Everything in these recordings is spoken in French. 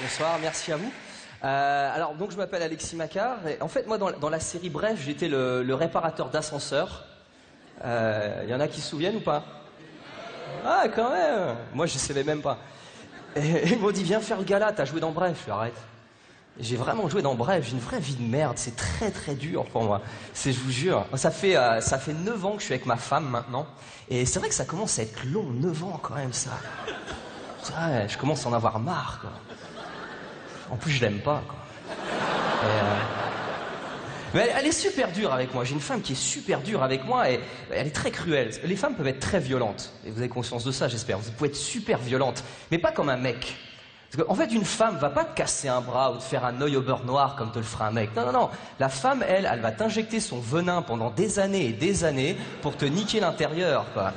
Bonsoir, merci à vous. Alors, donc, je m'appelle Alexis Macquart. Et, en fait, moi, dans la série Bref, j'étais le réparateur d'ascenseurs. Y en a qui se souviennent ou pas? Ah, quand même. Moi, je ne savais même pas. Et ils m'ont dit, viens faire le gala, t'as joué dans Bref. Je arrête. J'ai vraiment joué dans Bref, j'ai une vraie vie de merde, c'est très très dur pour moi. Je vous jure, ça fait 9 ans que je suis avec ma femme maintenant. Et c'est vrai que ça commence à être long, 9 ans quand même ça. Ouais, je commence à en avoir marre quoi. En plus je l'aime pas quoi. Mais elle est super dure avec moi, j'ai une femme qui est super dure avec moi et elle est très cruelle. Les femmes peuvent être très violentes, et vous avez conscience de ça j'espère. Vous pouvez être super violente, mais pas comme un mec. Parce qu'en fait, une femme va pas te casser un bras ou te faire un œil au beurre noir comme te le fera un mec. Non, non, non. La femme, elle va t'injecter son venin pendant des années et des années pour te niquer l'intérieur, quoi.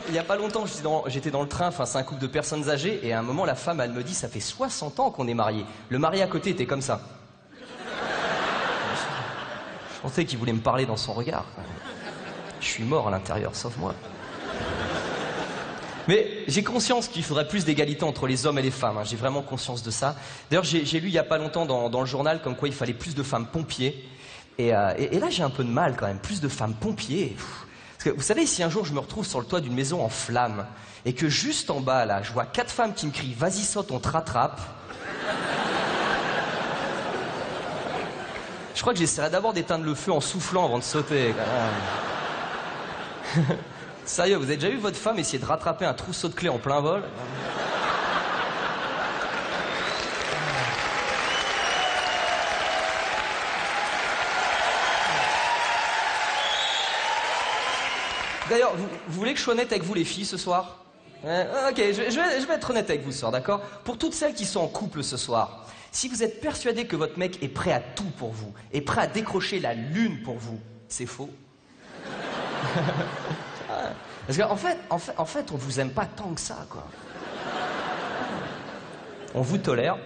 Il y a pas longtemps, j'étais dans le train face à un couple de personnes âgées et à un moment, la femme, elle me dit, ça fait 60 ans qu'on est mariés. Le mari à côté était comme ça. Je pensais qu'il voulait me parler dans son regard. Je suis mort à l'intérieur, sauf moi. Mais j'ai conscience qu'il faudrait plus d'égalité entre les hommes et les femmes. Hein. J'ai vraiment conscience de ça. D'ailleurs, j'ai lu il n'y a pas longtemps dans le journal comme quoi il fallait plus de femmes pompiers. Et là, j'ai un peu de mal quand même. Plus de femmes pompiers. Parce que vous savez, si un jour je me retrouve sur le toit d'une maison en flammes et que juste en bas, là, je vois 4 femmes qui me crient « Vas-y, saute, on te rattrape », je crois que j'essaierai d'abord d'éteindre le feu en soufflant avant de sauter. Quand même. Sérieux, vous avez déjà vu votre femme essayer de rattraper un trousseau de clés en plein vol? D'ailleurs, vous voulez que je sois honnête avec vous les filles ce soir? Ok, je vais être honnête avec vous ce soir, d'accord? Pour toutes celles qui sont en couple ce soir, si vous êtes persuadé que votre mec est prêt à tout pour vous, est prêt à décrocher la lune pour vous, c'est faux. Parce qu'en fait, on vous aime pas tant que ça, quoi. On vous tolère.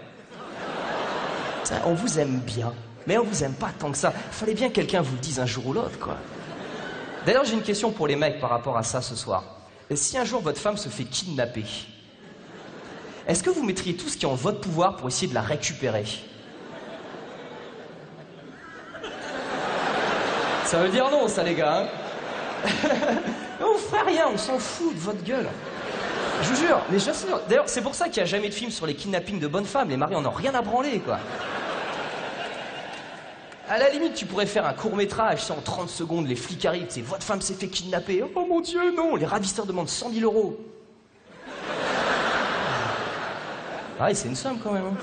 On vous aime bien, mais on vous aime pas tant que ça. Fallait bien que quelqu'un vous le dise un jour ou l'autre, quoi. D'ailleurs, j'ai une question pour les mecs par rapport à ça ce soir. Si un jour votre femme se fait kidnapper, est-ce que vous mettriez tout ce qui est en votre pouvoir pour essayer de la récupérer? Ça veut dire non, ça, les gars. Hein. On ferait rien, on s'en fout de votre gueule. Je vous jure, mais j'assure. D'ailleurs, c'est pour ça qu'il n'y a jamais de film sur les kidnappings de bonnes femmes. Les maris en ont rien à branler, quoi. À la limite, tu pourrais faire un court-métrage, ça, en 30 secondes, les flics arrivent, c'est votre femme s'est fait kidnapper. Oh mon Dieu, non, les ravisseurs demandent 100 000 €. Ah oui, c'est une somme quand même. Hein.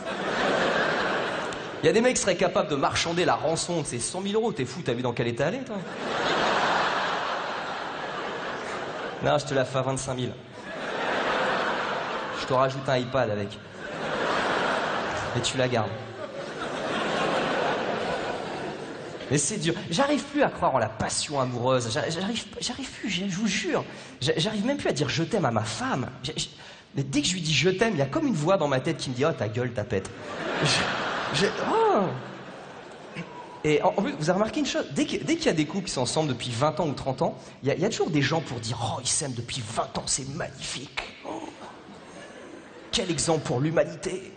Il y a des mecs qui seraient capables de marchander la rançon de ces 100 000 €. T'es fou, t'as vu dans quel état elle est, toi? Non, je te la fais à 25 000. Je te rajoute un iPad avec. Et tu la gardes. Mais c'est dur. J'arrive plus à croire en la passion amoureuse. J'arrive plus, je vous jure. J'arrive même plus à dire je t'aime à ma femme. Mais dès que je lui dis je t'aime, il y a comme une voix dans ma tête qui me dit oh ta gueule, tapette. Oh. Et en plus, vous avez remarqué une chose, dès qu'il y a des couples qui sont ensemble depuis 20 ans ou 30 ans, il y a toujours des gens pour dire oh ils s'aiment depuis 20 ans, c'est magnifique. Oh. Quel exemple pour l'humanité.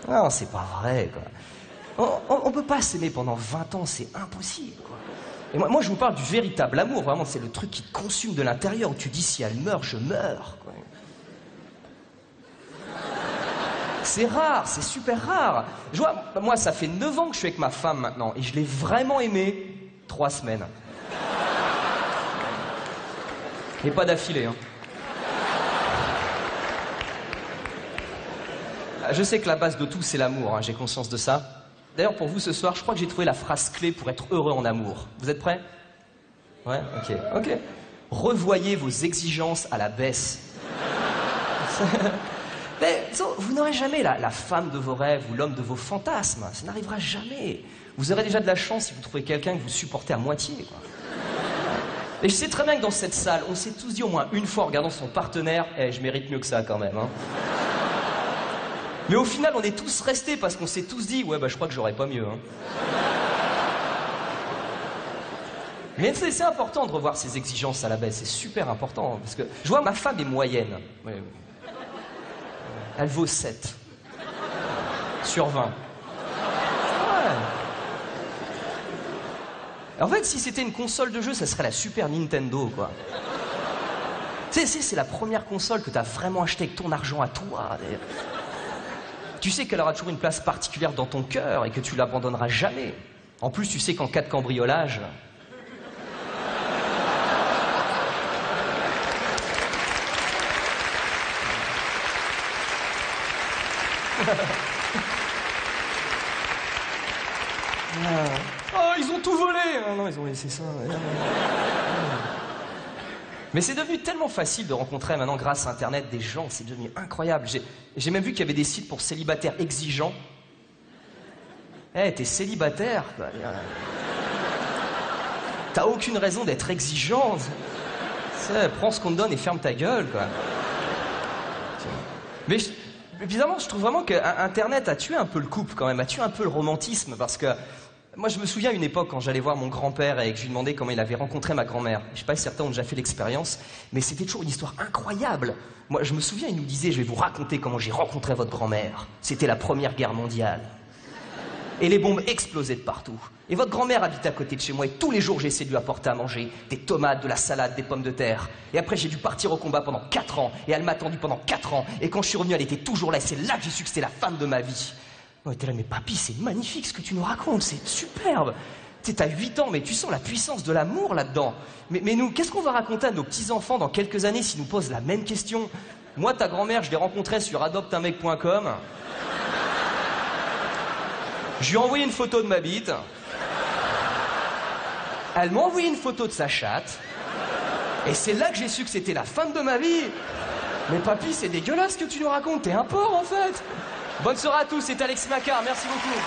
Non, c'est pas vrai quoi. On peut pas s'aimer pendant 20 ans, c'est impossible, quoi. Et moi, je vous parle du véritable amour, vraiment, c'est le truc qui te consume de l'intérieur, où tu dis, si elle meurt, je meurs, quoi. C'est rare, c'est super rare. Je vois, moi, ça fait 9 ans que je suis avec ma femme, maintenant, et je l'ai vraiment aimée 3 semaines. Et pas d'affilée, hein. Je sais que la base de tout, c'est l'amour, hein, j'ai conscience de ça. D'ailleurs, pour vous, ce soir, je crois que j'ai trouvé la phrase clé pour être heureux en amour. Vous êtes prêts? Ouais, ok. Revoyez vos exigences à la baisse. Mais vous n'aurez jamais la femme de vos rêves ou l'homme de vos fantasmes. Ça n'arrivera jamais. Vous aurez déjà de la chance si vous trouvez quelqu'un que vous supportez à moitié, quoi. Et je sais très bien que dans cette salle, on s'est tous dit au moins une fois en regardant son partenaire, je mérite mieux que ça quand même, hein. Mais au final, on est tous restés parce qu'on s'est tous dit, ouais, bah je crois que j'aurais pas mieux, hein. Mais c'est important de revoir ses exigences à la baisse, c'est super important. Parce que je vois ma femme est moyenne. Ouais. Elle vaut 7 sur 20. Ouais. En fait, si c'était une console de jeu, ça serait la Super Nintendo, quoi. Tu sais, c'est la première console que t'as vraiment achetée avec ton argent à toi. Tu sais qu'elle aura toujours une place particulière dans ton cœur et que tu l'abandonneras jamais. En plus, tu sais qu'en cas de cambriolage... Oh, ils ont tout volé! Ah non, ils ont laissé ça. Mais c'est devenu tellement facile de rencontrer maintenant grâce à Internet des gens, c'est devenu incroyable. J'ai même vu qu'il y avait des sites pour célibataires exigeants. Eh, t'es célibataire, quoi. T'as aucune raison d'être exigeant. Prends ce qu'on te donne et ferme ta gueule, quoi. Mais évidemment, je trouve vraiment que Internet a tué un peu le couple quand même, a tué un peu le romantisme, parce que moi je me souviens à une époque quand j'allais voir mon grand-père et que je lui demandais comment il avait rencontré ma grand-mère. Je sais pas si certains ont déjà fait l'expérience, mais c'était toujours une histoire incroyable. Moi je me souviens, il nous disait, je vais vous raconter comment j'ai rencontré votre grand-mère. C'était la Première Guerre mondiale. Et les bombes explosaient de partout. Et votre grand-mère habite à côté de chez moi et tous les jours j'ai essayé de lui apporter à manger des tomates, de la salade, des pommes de terre. Et après j'ai dû partir au combat pendant 4 ans et elle m'a attendu pendant 4 ans. Et quand je suis revenu, elle était toujours là et c'est là que j'ai su que c'était la femme de ma vie. On était là, mais papy, c'est magnifique ce que tu nous racontes, c'est superbe. Tu sais, t'as 8 ans, mais tu sens la puissance de l'amour là-dedans. Mais nous, qu'est-ce qu'on va raconter à nos petits-enfants dans quelques années s'ils nous posent la même question? Moi, ta grand-mère, je l'ai rencontrée sur adopteunmec.com. Je lui ai envoyé une photo de ma bite. Elle m'a envoyé une photo de sa chatte. Et c'est là que j'ai su que c'était la femme de ma vie. Mais papy, c'est dégueulasse ce que tu nous racontes, t'es un porc en fait. Bonne soirée à tous, c'était Alexis Macquart, merci beaucoup.